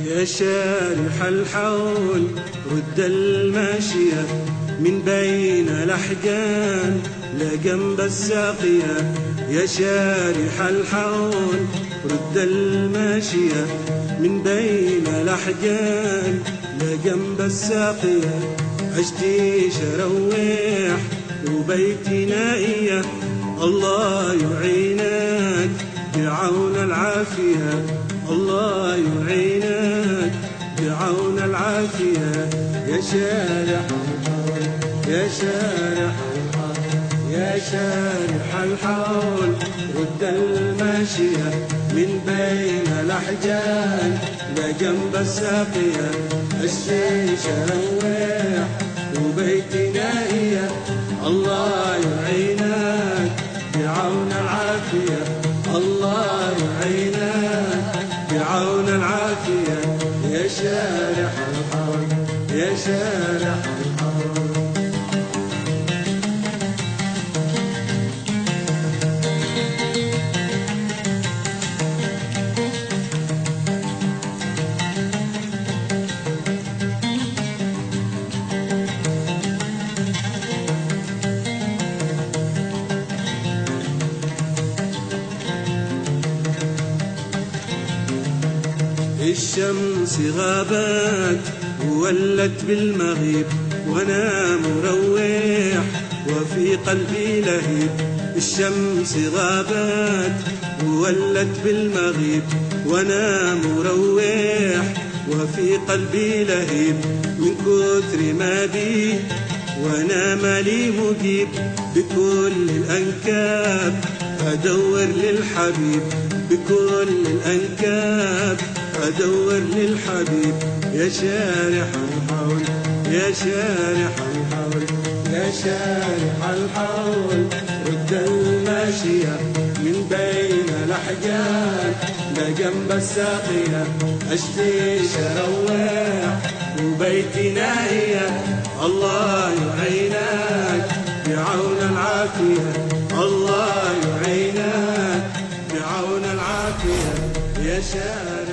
يا شارح الحول رد الماشية من بين الأحجان لا جنب الساقية. يا شارح الحول رد الماشية من بين الأحجان لا جنب الساقية. عشتي شروح وبيتي نائية، الله يعينك بعون العافية، الله يعينك بعون العافية. يا شارح الحول يا شارح الحول يا شارح الحول رد الماشية من بين الأحجان لا جنب الساقية. الشي شروح وبيتي نائية، الله يعينك بعون العافية، الله يعينك بعون العافية. يا شارح الحول يا شارح الحول. الشمس غابت وولت بالمغيب وانا مروح وفي قلبي لهيب. الشمس غابت وولت بالمغيب وانا مروح وفي قلبي لهيب. من كثر ما بي وانا مالي مجيب، بكل الانكاب ادور للحبيب، بكل الانكاب ادور للحبيب. يا شارح الحول يا شارح الحول يا شارح الحول رد الماشية من بين الأحجان لا جنب الساقية. أشتي شروح وبيتي نائية، الله يعينك بعون العافية، الله يعينك بعون العافية. يا شارح